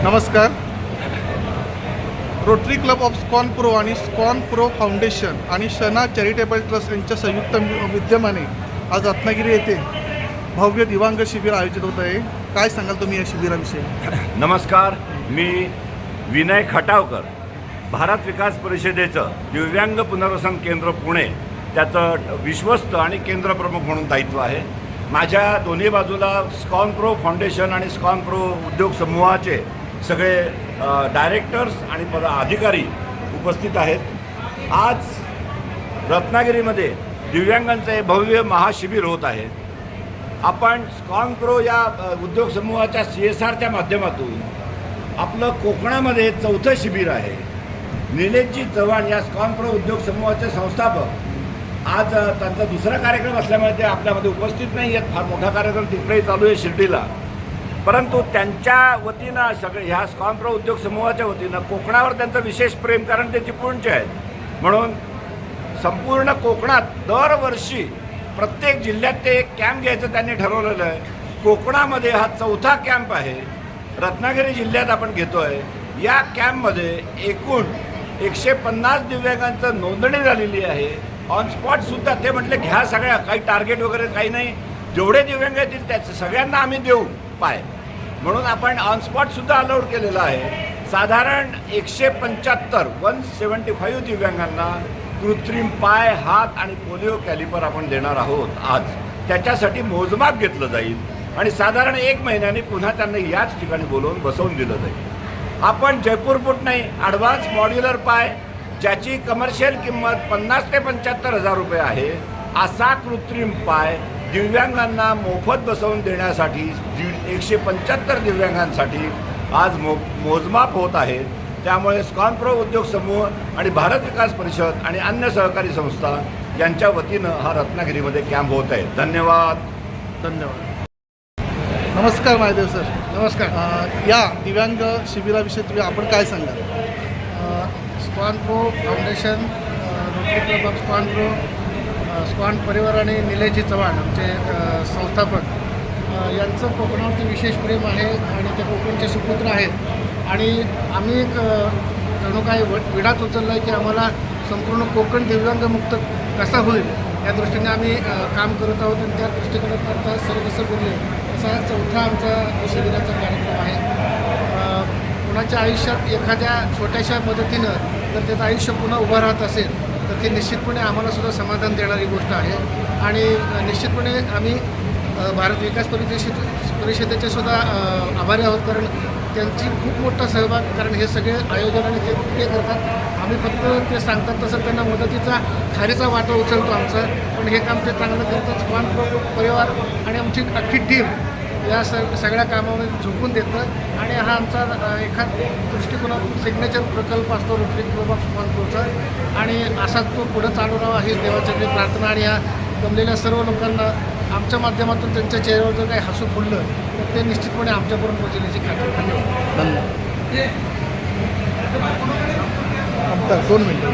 नमस्कार. Rotary Club of Skon pro आणि स्कॉन Pro foundation आणि शना चॅरिटेबल ट्रस्ट यांच्या संयुक्त विद्यमाने आज रत्नागिरी येथे भव्य दिव्यांग शिबिर आयोजित होत आहे. काय सांगाल तुम्ही या शिबिराविषयी? नमस्कार, मी विनय खटावकर, भारत विकास परिषदेचं दिव्यांग पुनर्वसन केंद्र पुणे त्याचं विश्वस्त आणि केंद्र प्रमुख म्हणून दायित्व आहे. माझ्या दोन्ही बाजूला स्कॉन प्रो फाउंडेशन आणि स्कॉन प्रो उद्योग समूहाचे सगळे डायरेक्टर्स आणि अधिकारी उपस्थित आहेत. आज रत्नागिरीमध्ये दिव्यांगांचं हे भव्य महाशिबिर होत आहे. आपण स्कॉन प्रो या उद्योग समूहाच्या CSRच्या माध्यमातून आपलं कोकणामध्ये चौथं शिबिर आहे. निलेशजी चव्हाण या स्कॉन प्रो उद्योग समूहाचे संस्थापक आज त्यांचा दुसरा कार्यक्रम असल्यामुळे ते आपल्यामध्ये उपस्थित नाही आहेत. फार मोठा कार्यक्रम तिकडेही चालू आहे शिर्डीला, परंतु त्यांच्या वतीनं सगळे ह्या स्कॉन प्रो उद्योग समूहाच्या वतीनं कोकणावर त्यांचं विशेष प्रेम, कारण ते चिपळूणचे आहेत म्हणून संपूर्ण कोकणात दरवर्षी प्रत्येक जिल्ह्यात ते एक कॅम्प घ्यायचं त्यांनी ठरवलेलं आहे. कोकणामध्ये हा चौथा कॅम्प आहे. रत्नागिरी जिल्ह्यात आपण घेतो आहे. या कॅम्पमध्ये एकूण 150 दिव्यांगांचं नोंदणी झालेली आहे. ऑन स्पॉटसुद्धा ते म्हटले घ्या सगळ्या, काही टार्गेट वगैरे काही नाही, जेवढे दिव्यांग येतील त्याचे सगळ्यांना आम्ही देऊ पाय, म्हणून आपण ऑन स्पॉटसुद्धा अलाउड केलेलं आहे. साधारण 175 दिव्यांगांना कृत्रिम पाय, हात आणि पोलिओ कॅलिपर आपण देणार आहोत. आज त्याच्यासाठी मोजमाप घेतलं जाईल आणि साधारण 1 महिन्याने पुन्हा त्यांना याच ठिकाणी बोलवून बसवून दिलं जाईल. आपण जयपूर बुट नाही, ॲडव्हान्स मॉड्युलर पाय ज्याची कमर्शियल किंमत 50 ते 75 हजार रुपये आहे, असा कृत्रिम पाय दिव्यांगांना मोफत बसवून देण्यासाठी 175 दिव्यांगांसाठी आज मोजमाप होत आहे. त्यामुळे स्कॉन प्रो उद्योग समूह आणि भारत विकास परिषद आणि अन्य सहकारी संस्था यांच्या वतीनं हा रत्नागिरीमध्ये कॅम्प होत आहे. धन्यवाद. नमस्कार महादेव सर. नमस्कार. या दिव्यांग शिबिराविषयी आपण काय सांगाल? Skon Pro Foundation, Rotary Club of Skon Pro, Skon परिवार आणि निलेशजी चव्हाण आमचे संस्थापक यांचं कोकणावरती विशेष प्रेम आहे आणि ते कोकणचे सुपुत्र आहेत. आणि आम्ही एक जणू काही विडाच उचलला आहे की आम्हाला संपूर्ण कोकण दिव्यांगमुक्त कसा होईल या दृष्टीने आम्ही काम करत आहोत. आणि त्या दृष्टीकोनात आता सर्वसर बोलले असा चौथा आमचा शिबिराचा कार्यक्रम आहे. कुणाच्या आयुष्यात एखाद्या छोट्याशा मदतीनं जर त्याचं आयुष्य पुन्हा उभं राहत असेल तर ती निश्चितपणे आम्हालासुद्धा समाधान देणारी गोष्ट आहे. आणि निश्चितपणे आम्ही भारत विकास परिषदेचे सुद्धा आभारी आहोत, कारण त्यांची खूप मोठा सहभाग, कारण हे सगळे आयोजन आणि ते करतात. आम्ही फक्त ते सांगतात तसं त्यांना मदतीचा खारीचा वाटा उचलतो आमचा, पण हे काम ते चांगलं करतात. स्कॉन प्रो परिवार आणि आमची अख्खी टीम या सगळ्या कामामध्ये झोकून देतं. आणि हा आमचा एखाद दृष्टिकोनातून सिग्नेचर प्रकल्प असतो रोटरी क्लब ऑफ स्कॉन प्रोचा, आणि असाच तो पुढं चालू राहावा हीच देवाची प्रार्थना. आणि या जमलेल्या सर्व लोकांना आमच्या माध्यमातून त्यांच्या चेहऱ्यावर जर काही हसू फुललं तर ते निश्चितपणे आमच्यापर्यंत पोहोचण्याची खात्री. धन्यवाद. 2 मिनिटं.